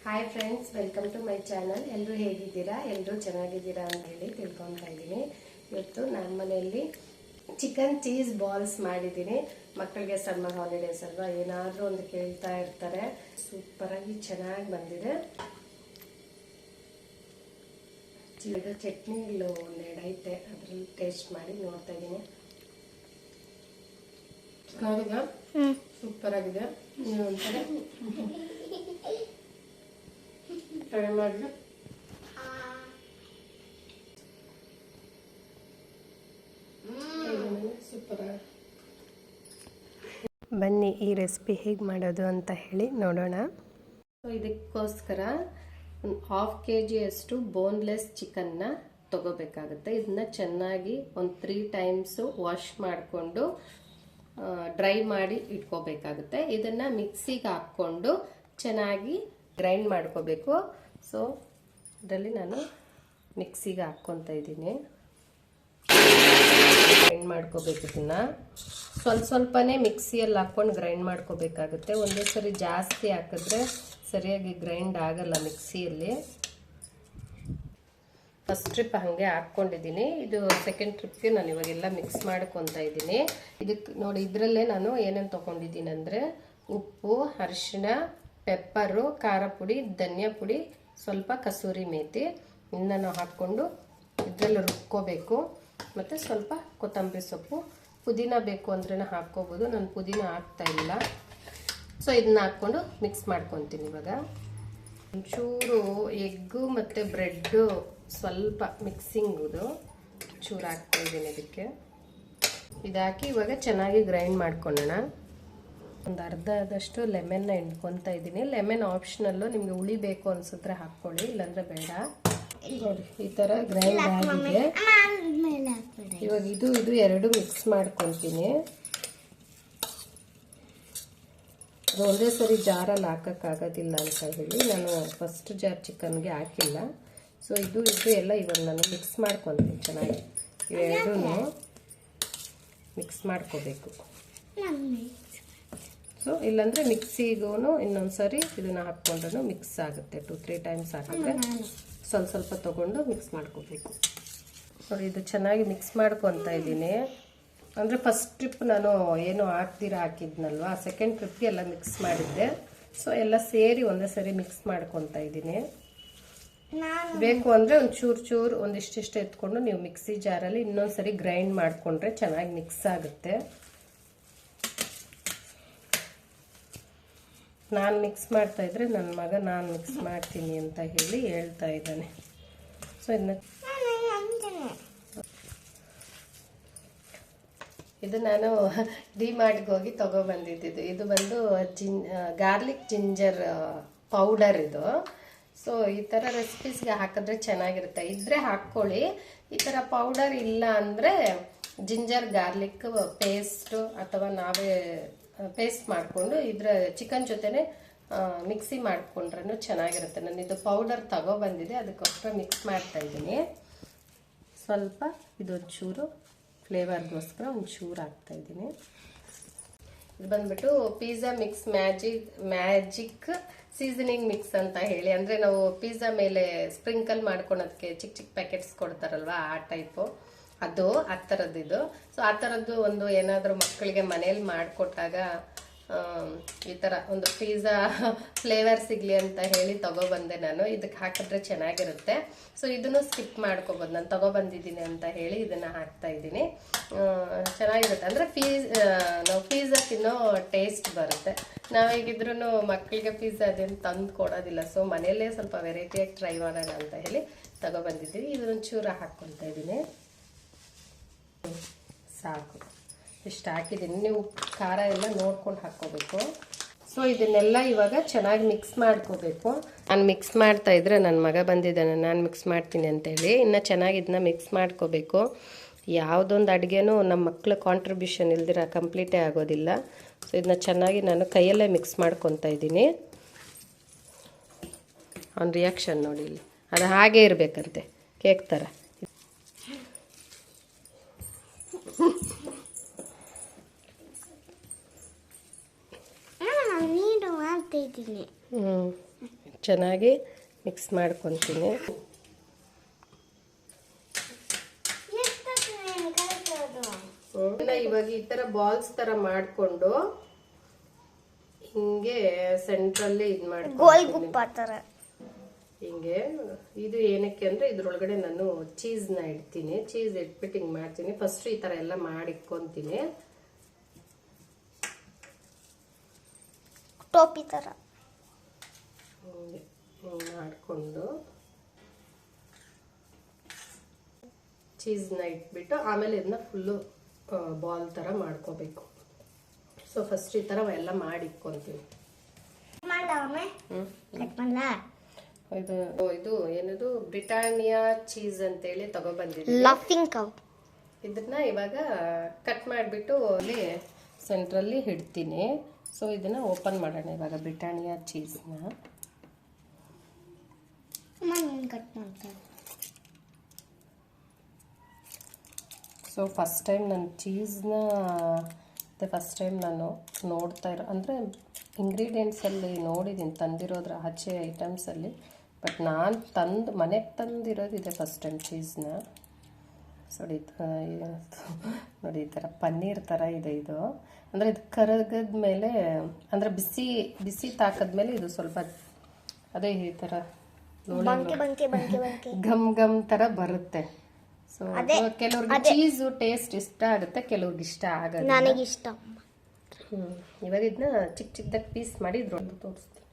Hi friends, welcome to my channel. ಎಲ್ಲರೂ ಹೇಗಿದ್ದೀರಾ? ಎಲ್ಲರೂ ಚೆನ್ನಾಗಿದ್ದೀರಾ ಅಂತ ಹೇಳಿ ತಿಳ್ಕೊತಾ ಇದ್ದೀನಿ. ಇವತ್ತು ನಮ್ಮ ಮನೆಯಲ್ಲಿ ಚಿಕನ್ ಚೀಸ್ ಬಾಲ್ಸ್ ಮಾಡಿದ್ದೀನಿ. ಮಕ್ಕಳಿಗೆ ಸಮ್ಮರ್ ಹಾಲಿಡೇಸ್ ಅಲ್ವಾ, ಏನಾದರೂ ಒಂದು ಕೇಳ್ತಾ ಇರ್ತಾರೆ. ಸೂಪರಾಗಿ ಚೆನ್ನಾಗಿ ಬಂದಿದೆ. ಚಟ್ನಿ ಒಂದೆರಡು ಐತೆ, ಅದ್ರಲ್ಲಿ ಟೇಸ್ಟ್ ಮಾಡಿ ನೋಡ್ತಾ ಇದ್ದೀನಿ. ಸೂಪರ್ ಆಗಿದೆ. ನೀವು ಒಂದ್ಸಲ ಟ್ರೈ ಮಾಡಿ. ಸೂಪರ್. ಬನ್ನಿ ಈ ರೆಸಿಪಿ ಹೇಗೆ ಮಾಡೋದು ಅಂತ ಹೇಳಿ ನೋಡೋಣ. ಇದಕ್ಕೋಸ್ಕರ ಒಂದು 1/2 kg ಅಷ್ಟು ಬೋನ್ಲೆಸ್ ಚಿಕನ್ನ ತಗೋಬೇಕಾಗುತ್ತೆ. ಇದನ್ನ ಚೆನ್ನಾಗಿ ಒಂದು 3 times ವಾಶ್ ಮಾಡಿಕೊಂಡು ಡ್ರೈ ಮಾಡಿ ಇಟ್ಕೋಬೇಕಾಗುತ್ತೆ. ಇದನ್ನ ಮಿಕ್ಸಿಗೆ ಹಾಕ್ಕೊಂಡು ಚೆನ್ನಾಗಿ ಗ್ರೈಂಡ್ ಮಾಡ್ಕೋಬೇಕು. ಸೊ ಇದರಲ್ಲಿ ನಾನು ಮಿಕ್ಸಿಗೆ ಹಾಕ್ಕೊತಾ ಇದ್ದೀನಿ. ಗ್ರೈಂಡ್ ಮಾಡ್ಕೋಬೇಕು. ಇದನ್ನ ಸ್ವಲ್ಪನೇ ಮಿಕ್ಸಿಯಲ್ಲಿ ಹಾಕ್ಕೊಂಡು ಗ್ರೈಂಡ್ ಮಾಡ್ಕೋಬೇಕಾಗುತ್ತೆ. ಒಂದೇ ಸರಿ ಜಾಸ್ತಿ ಹಾಕಿದ್ರೆ ಸರಿಯಾಗಿ ಗ್ರೈಂಡ್ ಆಗಲ್ಲ ಮಿಕ್ಸಿಯಲ್ಲಿ. ಫಸ್ಟ್ ಟ್ರಿಪ್ ಹಾಗೆ ಹಾಕ್ಕೊಂಡಿದ್ದೀನಿ. ಇದು ಸೆಕೆಂಡ್ ಟ್ರಿಪ್ಗೆ ನಾನು ಇವಾಗೆಲ್ಲ ಮಿಕ್ಸ್ ಮಾಡ್ಕೊತಾ ಇದ್ದೀನಿ. ಇದಕ್ಕೆ ನೋಡಿ, ಇದರಲ್ಲೇ ನಾನು ಏನೇನು ತೊಗೊಂಡಿದ್ದೀನಿ ಅಂದರೆ ಉಪ್ಪು, ಅರಿಶಿಣ, ಪೆಪ್ಪರು, ಖಾರ ಪುಡಿ, ಧನಿಯಾ ಪುಡಿ, ಸ್ವಲ್ಪ ಕಸೂರಿ ಮೇಥಿ ಇನ್ನೂ ಹಾಕ್ಕೊಂಡು ಇದರಲ್ಲಿ ರುಬ್ಕೋಬೇಕು. ಮತ್ತು ಸ್ವಲ್ಪ ಕೊತ್ತಂಬರಿ ಸೊಪ್ಪು, ಪುದೀನ ಬೇಕು ಅಂದ್ರೂ ಹಾಕ್ಕೋಬೋದು. ನಾನು ಪುದೀನ ಹಾಕ್ತಾ ಇಲ್ಲ. ಸೊ ಇದನ್ನ ಹಾಕ್ಕೊಂಡು ಮಿಕ್ಸ್ ಮಾಡ್ಕೊತೀನಿ. ಇವಾಗ ಒಂಚೂರು ಎಗ್ಗು ಮತ್ತು ಬ್ರೆಡ್ಡು ಸ್ವಲ್ಪ ಮಿಕ್ಸಿಂಗುದು ಚೂರು ಹಾಕ್ತಾ ಇದ್ದೀನಿ ಇದಕ್ಕೆ. ಇದಾಕಿ ಇವಾಗ ಚೆನ್ನಾಗಿ ಗ್ರೈಂಡ್ ಮಾಡ್ಕೊಳ್ಳೋಣ. ಒಂದು ಅರ್ಧದಷ್ಟು ಲೆಮನ್ನ ಹಿಂಡ್ಕೊತಾ ಇದ್ದೀನಿ. ಲೆಮನ್ ಆಪ್ಷನಲ್ಲು, ನಿಮಗೆ ಹುಳಿ ಬೇಕು ಅನ್ಸಿದ್ರೆ ಹಾಕ್ಕೊಳ್ಳಿ, ಇಲ್ಲಾಂದ್ರೆ ಬೇಡ. ನೋಡಿ ಈ ಥರ ಗ್ರೈಂಡ್ ಆಗಿದೆ. ಇವಾಗ ಇದು ಎರಡು ಮಿಕ್ಸ್ ಮಾಡ್ಕೊತೀನಿ. ಅದು ಒಂದೇ ಸರಿ ಜಾರಲ್ಲಿ ಹಾಕೋಕ್ಕಾಗೋದಿಲ್ಲ ಅಂತ ಹೇಳಿ ನಾನು ಫಸ್ಟ್ ಜಾರ್ ಚಿಕನ್ಗೆ ಹಾಕಿಲ್ಲ. ಸೊ ಇದು ಎಲ್ಲ ಇವಾಗ ನಾನು ಮಿಕ್ಸ್ ಮಾಡ್ಕೊತೀನಿ ಚೆನ್ನಾಗಿ. ಇವೆರಡೂ ಮಿಕ್ಸ್ ಮಾಡ್ಕೋಬೇಕು. ಸೊ ಇಲ್ಲಾಂದರೆ ಮಿಕ್ಸಿಗೂ ಇನ್ನೊಂದು ಸರಿ ಇದನ್ನು ಹಾಕ್ಕೊಂಡ್ರೂ ಮಿಕ್ಸ್ ಆಗುತ್ತೆ. 2-3 times ಹಾಕಿದ್ರೆ ಸ್ವಲ್ಪ ತೊಗೊಂಡು ಮಿಕ್ಸ್ ಮಾಡ್ಕೋಬೇಕು. ನೋಡಿ ಇದು ಚೆನ್ನಾಗಿ ಮಿಕ್ಸ್ ಮಾಡ್ಕೊತಾ ಇದ್ದೀನಿ. ಅಂದರೆ ಫಸ್ಟ್ ಟ್ರಿಪ್ ನಾನು ಏನು ಹಾಕಿದ್ನಲ್ವ, ಸೆಕೆಂಡ್ ಟ್ರಿಪ್ಗೆ ಎಲ್ಲ ಮಿಕ್ಸ್ ಮಾಡಿದ್ದೆ. ಸೊ ಎಲ್ಲ ಸೇರಿ ಒಂದೇ ಸರಿ ಮಿಕ್ಸ್ ಮಾಡ್ಕೊತಾ ಇದ್ದೀನಿ. ಬೇಕು ಅಂದರೆ ಒಂದು ಚೂರು ಒಂದಿಷ್ಟಿಷ್ಟು ಎತ್ಕೊಂಡು ನೀವು ಮಿಕ್ಸಿ ಜಾರಲ್ಲಿ ಇನ್ನೊಂದು ಸರಿ ಗ್ರೈಂಡ್ ಮಾಡಿಕೊಂಡ್ರೆ ಚೆನ್ನಾಗಿ ಮಿಕ್ಸ್ ಆಗುತ್ತೆ. ನಾನು ಮಿಕ್ಸ್ ಮಾಡ್ತಾ ಇದ್ರೆ ನನ್ನ ಮಗ ನಾನು ಮಿಕ್ಸ್ ಮಾಡ್ತೀನಿ ಅಂತ ಹೇಳಿ ಹೇಳ್ತಾ ಇದ್ದಾನೆ. ಸೊ ಇದು ನಾನು ಡಿಮಾರ್ಟ್ಗೆ ಹೋಗಿ ತೊಗೊಬಂದಿದ್ದು. ಇದು ಬಂದು ಗಾರ್ಲಿಕ್ ಜಿಂಜರ್ ಪೌಡರ್ ಇದು. ಸೊ ಈ ಥರ ರೆಸಿಪೀಸ್ಗೆ ಹಾಕಿದ್ರೆ ಚೆನ್ನಾಗಿರುತ್ತೆ. ಇದ್ರೆ ಹಾಕ್ಕೊಳ್ಳಿ. ಈ ಥರ ಪೌಡರ್ ಇಲ್ಲ ಅಂದರೆ ಜಿಂಜರ್ ಗಾರ್ಲಿಕ್ ಪೇಸ್ಟು ಅಥವಾ ನಾವೇ ಪೇಸ್ಟ್ ಮಾಡಿಕೊಂಡು ಇದರ ಚಿಕನ್ ಜೊತೆನೆ ಮಿಕ್ಸಿ ಮಾಡಿಕೊಂಡ್ರೂ ಚೆನ್ನಾಗಿರುತ್ತೆ. ನಾನು ಇದು ಪೌಡರ್ ತಗೊಬಂದಿದೆ, ಅದಕ್ಕೋಸ್ಕರ ಮಿಕ್ಸ್ ಮಾಡ್ತಾ ಇದ್ದೀನಿ. ಸ್ವಲ್ಪ ಇದೊಂಚೂರು ಫ್ಲೇವರ್ಗೋಸ್ಕರ ಒಂಚೂರು ಹಾಕ್ತಾ ಇದ್ದೀನಿ. ಇದು ಬಂದ್ಬಿಟ್ಟು pizza mix magic seasoning mix ಅಂತ ಹೇಳಿ, ಅಂದರೆ ನಾವು ಪಿಜ್ಜಾ ಮೇಲೆ ಸ್ಪ್ರಿಂಕಲ್ ಮಾಡ್ಕೊಳೋದಕ್ಕೆ ಚಿಕ್ಕ ಪ್ಯಾಕೆಟ್ಸ್ ಕೊಡ್ತಾರಲ್ವ, ಆ ಟೈಪು ಅದು ಆ ಥರದ್ದು ಇದು. ಸೊ ಆ ಥರದ್ದು ಒಂದು ಏನಾದರೂ ಮಕ್ಕಳಿಗೆ ಮನೇಲಿ ಮಾಡಿಕೊಟ್ಟಾಗ ಈ ಥರ ಒಂದು ಪಿಜ್ಜಾ ಫ್ಲೇವರ್ ಸಿಗಲಿ ಅಂತ ಹೇಳಿ ತಗೊಬಂದೆ ನಾನು. ಇದಕ್ಕೆ ಹಾಕಿದ್ರೆ ಚೆನ್ನಾಗಿರುತ್ತೆ. ಸೊ ಇದನ್ನು ಸ್ಕಿಪ್ ಮಾಡ್ಕೊಬೋದು. ನಾನು ತಗೊಬಂದಿದ್ದೀನಿ ಅಂತ ಹೇಳಿ ಇದನ್ನು ಹಾಕ್ತಾ ಇದ್ದೀನಿ. ಚೆನ್ನಾಗಿರುತ್ತೆ. ಅಂದರೆ ನಾವು ಪಿಜ್ಜಾ ತಿನ್ನೋ ಟೇಸ್ಟ್ ಬರುತ್ತೆ. ನಾವೀಗಿದ್ರೂ ಮಕ್ಕಳಿಗೆ ಪಿಜ್ಜಾ ಅದೇನು ತಂದು ಕೊಡೋದಿಲ್ಲ. ಸೊ ಮನೆಯಲ್ಲೇ ಸ್ವಲ್ಪ ವೆರೈಟಿಯಾಗಿ ಟ್ರೈ ಮಾಡೋಣ ಅಂತ ಹೇಳಿ ತಗೊಬಂದಿದ್ದೀವಿ. ಇದನ್ನು ಚೂರು ಹಾಕ್ಕೊತಾ ಇದ್ದೀನಿ. ಸಾಕು, ಇಷ್ಟು ಹಾಕಿದ್ದೀನಿ. ನೀವು ಖಾರ ಎಲ್ಲ ನೋಡ್ಕೊಂಡು ಹಾಕ್ಕೋಬೇಕು. ಸೊ ಇದನ್ನೆಲ್ಲ ಇವಾಗ ಚೆನ್ನಾಗಿ ಮಿಕ್ಸ್ ಮಾಡ್ಕೋಬೇಕು. ನಾನು ಮಿಕ್ಸ್ ಮಾಡ್ತಾ ಇದ್ರೆ ನನ್ನ ಮಗ ಬಂದಿದ್ದಾನೆ, ನಾನು ಮಿಕ್ಸ್ ಮಾಡ್ತೀನಿ ಅಂತೇಳಿ. ಇನ್ನು ಚೆನ್ನಾಗಿ ಇದನ್ನ ಮಿಕ್ಸ್ ಮಾಡ್ಕೋಬೇಕು. ಯಾವುದೊಂದು ಅಡುಗೆನೂ ನಮ್ಮ ಮಕ್ಕಳ ಕಾಂಟ್ರಿಬ್ಯೂಷನ್ ಇಲ್ದಿರ ಕಂಪ್ಲೀಟೇ ಆಗೋದಿಲ್ಲ. ಸೊ ಇದನ್ನ ಚೆನ್ನಾಗಿ ನಾನು ಕೈಯಲ್ಲೇ ಮಿಕ್ಸ್ ಮಾಡ್ಕೊತಾ ಇದ್ದೀನಿ. ಅವ್ನ ರಿಯಾಕ್ಷನ್ ನೋಡಿ, ಇಲ್ಲಿ ಅದು ಹಾಗೇ ಇರಬೇಕಂತೆ, ಕೇಕ್ ಥರ. ಮಾಡ್ತಿದ್ದೀನಿ. ಚೆನ್ನಾಗಿ ಮಿಕ್ಸ್ ಮಾಡ್ಕೊತೀನಿ. ಇವಾಗ ಈ ತರ ಬಾಲ್ಸ್ ತರ ಮಾಡ್ಕೊಂಡು ಹಿಂಗೆ ಸೆಂಟ್ರಲ್ಲಿ ಇದು ಮಾಡ್ಕೊಂಡು ಹಿಂಗೆ. ಇದು ಏನಕ್ಕೆ ಅಂದ್ರೆ ಇದ್ರೊಳಗಡೆ ನಾನು ಚೀಸ್ನ ಇಡ್ತೀನಿ. ಚೀಸ್ ಇಟ್ಬಿಟ್ಟು ಹಿಂಗೆ ಮಾಡ್ತೀನಿ. ಫಸ್ಟ್ ಈ ತರ ಎಲ್ಲ ಮಾಡಿ ಇಟ್ಕೊಂತೀನಿ. ಟೋಪಿ ತರ ಹಿಂಗೆ ಮಾಡಿಕೊಂಡು ಚೀಸ್ನ ಇಟ್ಬಿಟ್ಟು ಆಮೇಲೆ ಇದನ್ನ ಫುಲ್ಲು ಬಾಲ್ ಥರ ಮಾಡ್ಕೋಬೇಕು. ಸೊ ಫಸ್ಟ್ ಈ ಥರ ಎಲ್ಲ ಮಾಡಿ ಇಟ್ಕೊತೀನಿ. ಇದು ಏನದು ಬ್ರಿಟಾನಿಯಾ ಚೀಸ್ ಅಂತೇಳಿ ತಗೊಬಂದಿದ್ದೀನಿ. ಇದನ್ನ ಇವಾಗ ಕಟ್ ಮಾಡಿಬಿಟ್ಟು ಅಲ್ಲಿ ಸೆಂಟ್ರಲ್ಲಿ ಇಡ್ತೀನಿ. ಸೊ ಇದನ್ನ ಓಪನ್ ಮಾಡೋಣ ಇವಾಗ ಬ್ರಿಟಾನಿಯಾ ಚೀಸ್ನ. ಸೊ ಫಸ್ಟ್ ಟೈಮ್ ನಾನು ಚೀಸ್ನ ಫಸ್ಟ್ ಟೈಮ್ ನಾನು ನೋಡ್ತಾ ಅಂದರೆ ಇಂಗ್ರೀಡಿಯೆಂಟ್ಸಲ್ಲಿ ನೋಡಿದ್ದೀನಿ, ತಂದಿರೋದ್ರ ಆಚೆ ಐಟಮ್ಸಲ್ಲಿ. ಬಟ್ ನಾನು ಮನೆಗೆ ತಂದಿರೋದು ಇದೆ ಫಸ್ಟ್ ಟೈಮ್ ಚೀಸ್ನ. ಸೊ ನೋಡಿ ಈ ಥರ ಪನ್ನೀರ್ ಥರ ಇದೆ ಇದು. ಅಂದರೆ ಇದು ಕರಗದ ಮೇಲೆ ಅಂದರೆ ಬಿಸಿ ತಾಕದ್ಮೇಲೆ ಇದು ಸ್ವಲ್ಪ ಅದೇ ಈ ಥರ ಗಮ್ ಗಮ್ ಥರ ಬರುತ್ತೆ. ಸೊ ಕೆಲವ್ರಿಗೆ ಚೀಸು ಟೇಸ್ಟ್ ಇಷ್ಟ ಆಗುತ್ತೆ, ಕೆಲವ್ರಿಗೆ ಇಷ್ಟ ಆಗಲ್ಲ. ನನಗೆ ಇಷ್ಟ. ಇವಾಗ ಇದನ್ನ ಚಿಕ್ಕ ಚಿಕ್ಕದಾಗಿ ಪೀಸ್ ಮಾಡಿ ಇದ್ರೊಂದು ತೋರಿಸ್ತೀನಿ.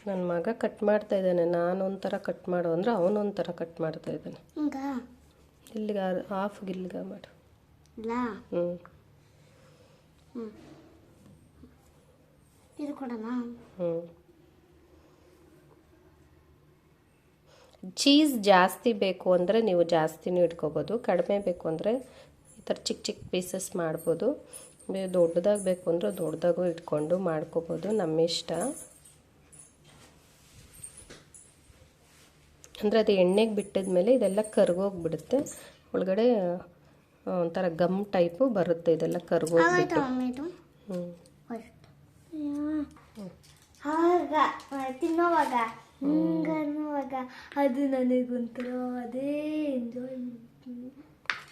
ನನ್ನ ಮಗ ಕಟ್ ಮಾಡ್ತಾ ಇದ್ದಾನೆ. ನಾನೊಂಥರ ಕಟ್ ಮಾಡು ಅಂದರೆ ಅವನೊಂಥರ ಕಟ್ ಮಾಡ್ತಾ ಇದ್ದಾನೆ. ಇಲ್ಲಿಗೆ ಹಾಫ್ ಇಲ್ಲಿಗೆ ಮಾಡು. ಇದು ಕೊಡೋಣ. ಚೀಸ್ ಜಾಸ್ತಿ ಬೇಕು ಅಂದರೆ ನೀವು ಜಾಸ್ತಿನೂ ಇಟ್ಕೋಬೋದು, ಕಡಿಮೆ ಬೇಕು ಅಂದರೆ ಈ ಥರ ಚಿಕ್ಕ ಚಿಕ್ಕ ಪೀಸಸ್ ಮಾಡ್ಬೋದು. ದೊಡ್ಡದಾಗಿ ಬೇಕು ಅಂದರೆ ದೊಡ್ಡದಾಗೂ ಇಟ್ಕೊಂಡು ಮಾಡ್ಕೋಬೋದು, ನಮ್ಮ ಇಷ್ಟ. ಅಂದರೆ ಅದು ಎಣ್ಣೆಗೆ ಬಿಟ್ಟಿದ್ಮೇಲೆ ಇದೆಲ್ಲ ಕರ್ಗೋಗ್ಬಿಡುತ್ತೆ, ಒಳಗಡೆ ಒಂಥರ ಗಮ್ ಟೈಪು ಬರುತ್ತೆ. ಇದೆಲ್ಲ ಕರ್ಗೋಗ್ಬಿಟ್ಟು ತಿನ್ನೋವಾಗ ಹಿಂಗನ್ನುವಾಗ ಅದು ನನಗೊಂಥರ ಅದೇ ಎಂಜಾಯ್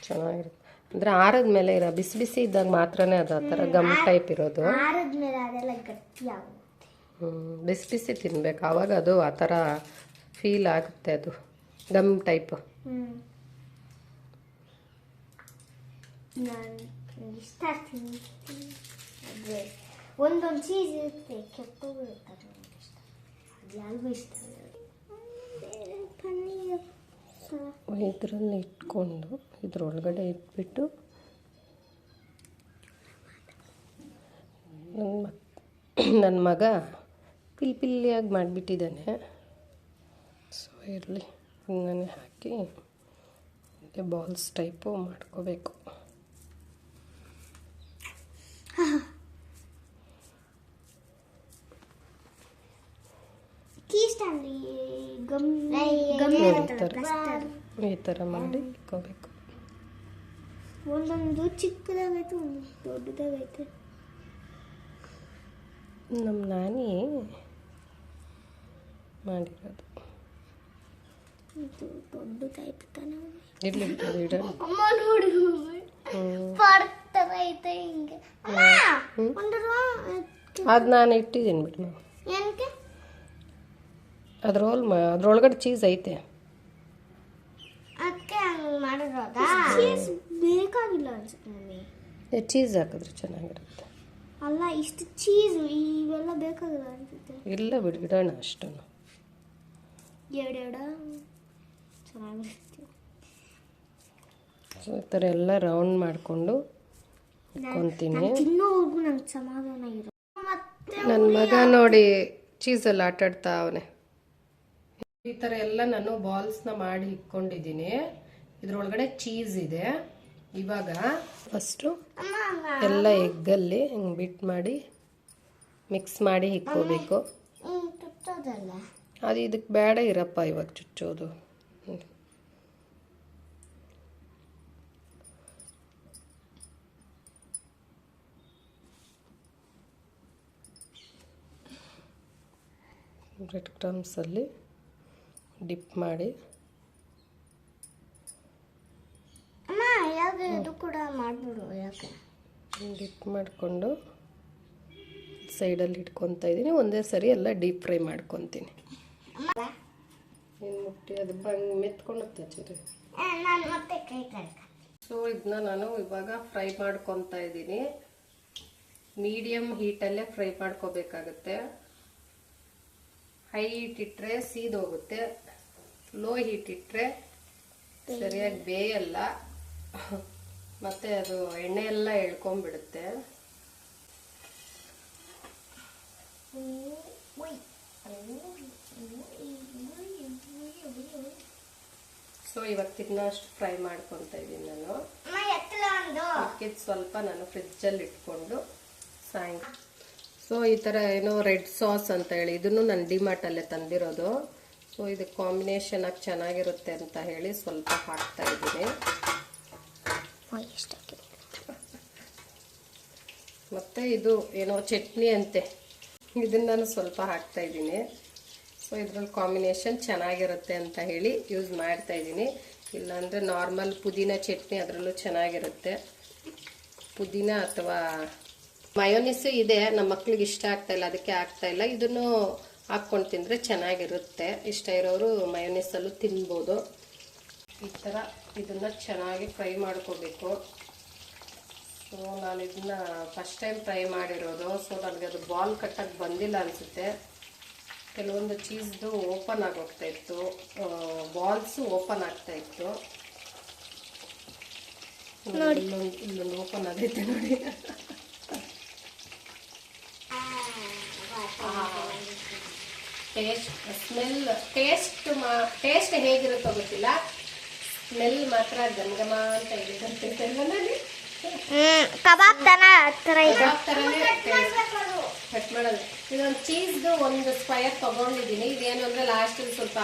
ಚೆನ್ನಾಗಿರುತ್ತೆ. ಅಂದರೆ ಆರದ್ಮೇಲೆ ಇರೋ ಬಿಸಿ ಬಿಸಿ ಇದ್ದಾಗ ಮಾತ್ರನೇ ಅದು ಆ ಥರ ಗಮ್ ಟೈಪ್ ಇರೋದು. ಆರದ್ಮೇಲೆ ಅದೆಲ್ಲ ಗಟ್ಟಿ ಆಗುತ್ತೆ. ಬಿಸಿ ಬಿಸಿ ತಿನ್ಬೇಕು, ಆವಾಗ ಅದು ಆ ಥರ ಫೀಲ್ ಆಗುತ್ತೆ, ಅದು ಗಮ್ ಟೈಪ್. ಇಷ್ಟ ಒಂದೊಂದು ಚೀಸ್ ಇರುತ್ತೆ, ಕೆಟ್ಟೋಗಿರುತ್ತೆ. ಯಾರಿಗೂ ಇಷ್ಟ ಇದರಲ್ಲಿ ಇಟ್ಕೊಂಡು ಇದ್ರೊಳಗಡೆ ಇಟ್ಬಿಟ್ಟು ನನ್ನ ಮಗ ಪಿಲ್ಲಿಯಾಗಿ ಮಾಡಿಬಿಟ್ಟಿದ್ದಾನೆ. ಸೊ ಇರಲಿ, ಹಿಂಗನೆ ಹಾಕಿ ಬಾಲ್ಸ್ ಟೈಪು ಮಾಡ್ಕೋಬೇಕು. ಈ ಥರ ಮಾಡಿ ಇಟ್ಕೋಬೇಕು. ಒಂದೊಂದು ಚಿಕ್ಕದಾಗೈತೆ, ಒಂದು ದೊಡ್ಡದಾಗೈತೆ. ನಮ್ಮ ನಾನಿ ಮಾಡಿರೋದು ದೊಡ್ಡದಾಯ್ತು ತಾನೆ. ಇರಲಿ ಇಡೋಣ. ಅಮ್ಮ ನೋಡಿ ಐತೆ ಹಿಂಗೆ. ಅದು ನಾನು ಇಟ್ಟಿದ್ದೀನಿ ಬಿಡಿ. ಏನಕ್ಕೆ? ಅದ್ರೊಳಗಡೆ ಚೀಸ್ ಐತೆ. ಅದಕ್ಕೆ ಹಂಗೆ ಮಾಡಿರೋದಾ? ಚೀಸ್ ಬೇಕಾಗಿಲ್ಲ ಅನ್ಸುತ್ತೆ ಮಮ್ಮಿ. ಚೀಸ್ ಹಾಕಿದ್ರೆ ಚೆನ್ನಾಗಿರುತ್ತೆ. ಅಲ್ಲ, ಇಷ್ಟು ಚೀಸು ಇವೆಲ್ಲ ಬೇಕಾಗಿಲ್ಲ ಅನ್ಸುತ್ತೆ. ಇಲ್ಲ ಬಿಡಿ, ಇಡೋಣ ಅಷ್ಟನ್ನು. ಎರಡೆರಡ ಚೆನ್ನಾಗಿರುತ್ತೆ. ಸೊ ಈ ಥರ ಎಲ್ಲ ರೌಂಡ್ ಮಾಡಿಕೊಂಡು ಇಟ್ಕೊತೀನಿ. ತಿನ್ನೋವರೆಗೂ ನಂಗೆ ಸಮಾಧಾನ ಇರೋ. ನನ್ನ ಮಗ ನೋಡಿ ಚೀಸಲ್ಲಿ ಆಟಾಡ್ತಾ ಅವನೇ. ಈ ಥರ ಎಲ್ಲ ನಾನು ಬಾಲ್ಸ್ನ ಮಾಡಿ ಇಟ್ಕೊಂಡಿದ್ದೀನಿ. ಇದ್ರೊಳಗಡೆ ಚೀಸ್ ಇದೆ. ಇವಾಗ ಫಸ್ಟು ಎಲ್ಲ ಎಗ್ಗಲ್ಲಿ ಹಿಂಗೆ ಬಿಟ್ ಮಾಡಿ ಮಿಕ್ಸ್ ಮಾಡಿ ಇಕ್ಕೋಬೇಕು. ಅದು ಇದಕ್ಕೆ ಬೇಡ ಇರಪ್ಪ ಇವಾಗ ಚುಚ್ಚೋದು. ಬ್ರೆಡ್ ಕ್ರಮ್ಸಲ್ಲಿ ಡಿಪ್ ಮಾಡಿ ಅಮ್ಮ ಯಾಕೆ ಇದು ಕೂಡ ಮಾಡ್ಬಿಡು ಯಾಕೆ ಡಿಪ್ ಮಾಡಿಕೊಂಡು ಸೈಡಲ್ಲಿ ಇಟ್ಕೊತಾ ಇದ್ದೀನಿ. ಒಂದೇ ಸರಿ ಎಲ್ಲ ಡೀಪ್ ಫ್ರೈ ಮಾಡ್ಕೊತೀನಿ. ಏನು ಮುಟ್ಟಿ ಅದು ಬಂದು ಮೆತ್ಕೊಳ್ಳುತ್ತೆ ಚೂರಿ. ನಾನು ಮತ್ತೆ ಕೈ ಕಳ್ಕ ಸೊ ಇದನ್ನ ನಾನು ಇವಾಗ ಫ್ರೈ ಮಾಡ್ಕೊತಾ ಇದ್ದೀನಿ. ಮೀಡಿಯಮ್ ಹೀಟಲ್ಲೇ ಫ್ರೈ ಮಾಡ್ಕೋಬೇಕಾಗುತ್ತೆ. ಹೈ ಹೀಟ್ ಇಟ್ಟರೆ ಸೀದೋಗುತ್ತೆ, ಲೋ ಹೀಟ್ ಇಟ್ಟರೆ ಸರಿಯಾಗಿ ಬೇಯಲ್ಲ, ಮತ್ತೆ ಅದು ಎಣ್ಣೆ ಎಲ್ಲ ಎಳ್ಕೊಂಡ್ಬಿಡುತ್ತೆ. ಸೊ ಇವತ್ತಿನ ಅಷ್ಟು ಫ್ರೈ ಮಾಡ್ಕೊತಾ ಇದ್ದೀನಿ ನಾನು. ಮಿಕ್ಕಿದ್ದು ಸ್ವಲ್ಪ ನಾನು ಫ್ರಿಜ್ಜಲ್ಲಿ ಇಟ್ಕೊಂಡು ಸಾಯಂಕಾಲ. ಸೊ ಈ ಥರ ಏನೋ ರೆಡ್ ಸಾಸ್ ಅಂತ ಹೇಳಿ ಇದನ್ನು ನಾನು ಡಿಮಾರ್ಟಲ್ಲೇ ತಂದಿರೋದು. ಸೊ ಇದು ಕಾಂಬಿನೇಷನ್ ಆಗಿ ಚೆನ್ನಾಗಿರುತ್ತೆ ಅಂತ ಹೇಳಿ ಸ್ವಲ್ಪ ಹಾಕ್ತಾ ಇದ್ದೀನಿ. ಮತ್ತು ಇದು ಏನೋ ಚಟ್ನಿ ಅಂತೆ, ಇದನ್ನು ನಾನು ಸ್ವಲ್ಪ ಹಾಕ್ತಾ ಇದ್ದೀನಿ. ಸೊ ಇದ್ರಲ್ಲಿ ಕಾಂಬಿನೇಷನ್ ಚೆನ್ನಾಗಿರುತ್ತೆ ಅಂತ ಹೇಳಿ ಯೂಸ್ ಮಾಡ್ತಾ ಇದ್ದೀನಿ. ಇಲ್ಲಾಂದರೆ ನಾರ್ಮಲ್ ಪುದೀನ ಚಟ್ನಿ ಅದರಲ್ಲೂ ಚೆನ್ನಾಗಿರುತ್ತೆ. ಪುದೀನ ಅಥವಾ ಮಯೋನಿಸು ಇದೆ, ನಮ್ಮ ಮಕ್ಳಿಗೆ ಇಷ್ಟ ಆಗ್ತಾಯಿಲ್ಲ, ಅದಕ್ಕೆ ಆಗ್ತಾಯಿಲ್ಲ. ಇದನ್ನು ಹಾಕ್ಕೊಂಡು ತಿಂದರೆ ಚೆನ್ನಾಗಿರುತ್ತೆ. ಇಷ್ಟ ಇರೋರು ಮಯೋನಿಸಲ್ಲೂ ತಿನ್ಬೋದು. ಈ ಥರ ಇದನ್ನು ಚೆನ್ನಾಗಿ ಫ್ರೈ ಮಾಡ್ಕೋಬೇಕು. ಸೊ ನಾನು ಇದನ್ನ ಫಸ್ಟ್ ಟೈಮ್ ಫ್ರೈ ಮಾಡಿರೋದು. ಸೊ ನನಗೆ ಅದು ಬಾಲ್ ಕಟ್ಟಕ್ಕೆ ಬಂದಿಲ್ಲ ಅನಿಸುತ್ತೆ. ಕೆಲವೊಂದು ಚೀಸ್ದು ಓಪನ್ ಆಗೋಗ್ತಾ ಇತ್ತು, ಬಾಲ್ಸು ಓಪನ್ ಆಗ್ತಾ ಇತ್ತು. ಇಲ್ಲೊಂದು ಓಪನ್ ಆಗೈತೆ ನೋಡಿ. ಟೇಸ್ಟ್ ಹೇಗಿರುತ್ತೋ ಗೊತ್ತಿಲ್ಲ, ಸ್ಮೆಲ್ ಮಾತ್ರ ಗಮಗಮ ಅಂತ ಹೇಳಿದಂತೆ. ಕಬಾಬ್ ತರ ಇದೆ. ಕಟ್ ಮಾಡೋದು ಇದೊಂದು ಚೀಸ್ದು ಒಂದು ಸ್ಕ್ವಯರ್ ತಗೊಂಡಿದ್ದೀನಿ. ಇದೇನು ಅಂದರೆ ಲಾಸ್ಟಲ್ಲಿ ಸ್ವಲ್ಪ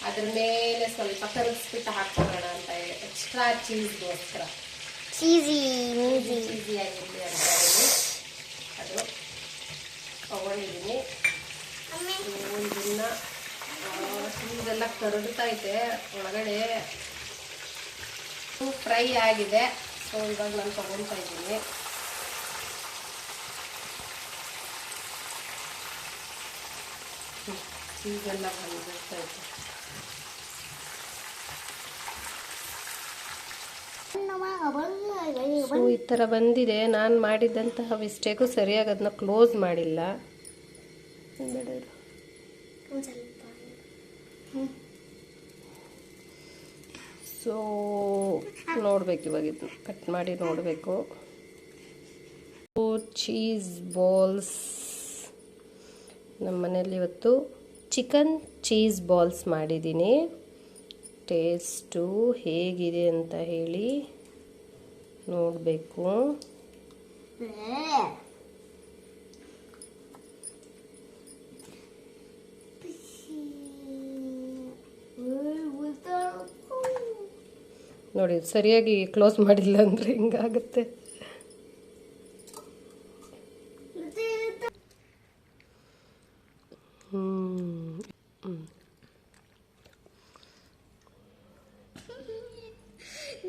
ಅದ್ರ ಮೇಲೆ ಸ್ವಲ್ಪ ಕರಗಿಸ್ಬಿಟ್ಟು ಹಾಕ್ಕೊಳ್ಳೋಣ ಅಂತ ಹೇಳಿ, ಎಕ್ಸ್ಟ್ರಾ ಚೀಸ್ಗೋಸ್ಕರ ಈಸಿಯಾಗಿರಲಿ ಅಂತ ಹೇಳಿ ಅದು ತಗೊಂಡಿದ್ದೀನಿ. ಇದನ್ನ ಚೀಸೆಲ್ಲ ಕರಗ್ತಾ ಇದೆ ಒಳಗಡೆ, ಫ್ರೈ ಆಗಿದೆ. ಸೊ ಇವಾಗ ನಾನು ತಗೊಳ್ತಾ ಇದ್ದೀನಿ. ಚೀಸೆಲ್ಲ ಬಂದಿರ್ತಾ ಇದೆ. ಸೊ ಈ ಥರ ಬಂದಿದೆ. ನಾನು ಮಾಡಿದ್ದಂತಹ ಮಿಸ್ಟೇಕು ಸರಿಯಾಗಿ ಅದನ್ನ ಕ್ಲೋಸ್ ಮಾಡಿಲ್ಲ. ಸೊ ನೋಡ್ಬೇಕು, ಇವಾಗ ಇದು ಕಟ್ ಮಾಡಿ ನೋಡಬೇಕು. ಚೀಸ್ ಬಾಲ್ಸ್ ನಮ್ಮ ಮನೇಲಿ ಇವತ್ತು ಚಿಕನ್ ಚೀಸ್ ಬಾಲ್ಸ್ ಮಾಡಿದ್ದೀನಿ. ಟೇಸ್ಟು ಹೇಗಿದೆ ಅಂತ ಹೇಳಿ ನೋಡಬೇಕು. ನೋಡಿ ಸರಿಯಾಗಿ ಕ್ಲೋಸ್ ಮಾಡಿಲ್ಲ ಅಂದರೆ ಹಿಂಗಾಗುತ್ತೆ.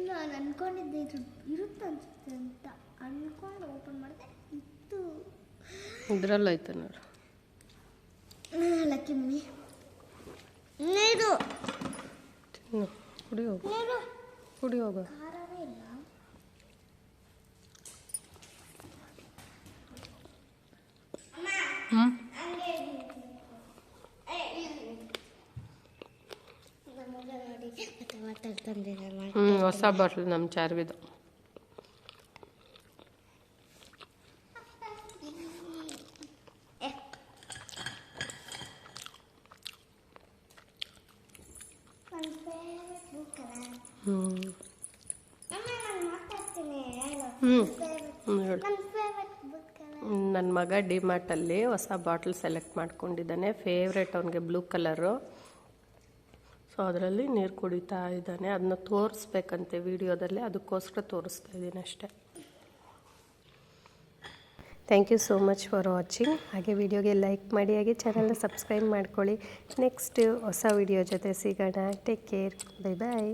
ನಾನು ಅನ್ಕೊಂಡಿದ್ದೆ ಇದು ಇರುತ್ತೆ ಅನ್ಸುತ್ತೆ ಅಂತ ಅನ್ಕೊಂಡು ಓಪನ್ ಮಾಡಿದೆ, ಇತ್ತು. ಇದ್ರಲ್ಲಿ ಆಯ್ತು ನೋಡು. ಲಕ್ಕಿ ಮಮ್ಮಿ ನೀರು ಕುಡಿ ಹೋಗು, ಕುಡಿ ಹೋಗು. ಖಾರವೇ ಇಲ್ಲ. ಹೊಸ ಬಾಟ್ಲ್ ನಮ್ಮ ಚಾರ್ವಿದು. ನನ್ನ ಮಗ ಡಿಮಾರ್ಟಲ್ಲಿ ಹೊಸ ಬಾಟ್ಲ್ ಸೆಲೆಕ್ಟ್ ಮಾಡ್ಕೊಂಡಿದ್ದಾನೆ. ಫೇವ್ರೆಟ್ ಅವನಿಗೆ ಬ್ಲೂ ಕಲರು. ಸೊ ಅದರಲ್ಲಿ ನೀರು ಕುಡಿತಾ ಇದ್ದಾನೆ. ಅದನ್ನ ತೋರಿಸ್ಬೇಕಂತೆ ವಿಡಿಯೋದಲ್ಲಿ, ಅದಕ್ಕೋಸ್ಕರ ತೋರಿಸ್ತಾ ಇದ್ದೀನಿ ಅಷ್ಟೆ. Thank you so much for watching. ಹಾಗೆ ವಿಡಿಯೋಗೆ ಲೈಕ್ ಮಾಡಿ, ಹಾಗೆ ಚಾನಲ್ನ ಸಬ್ಸ್ಕ್ರೈಬ್ ಮಾಡ್ಕೊಳ್ಳಿ. ನೆಕ್ಸ್ಟ್ ಹೊಸ ವಿಡಿಯೋ ಜೊತೆ ಸಿಗೋಣ. Take care. ಬೈ ಬಾಯ್.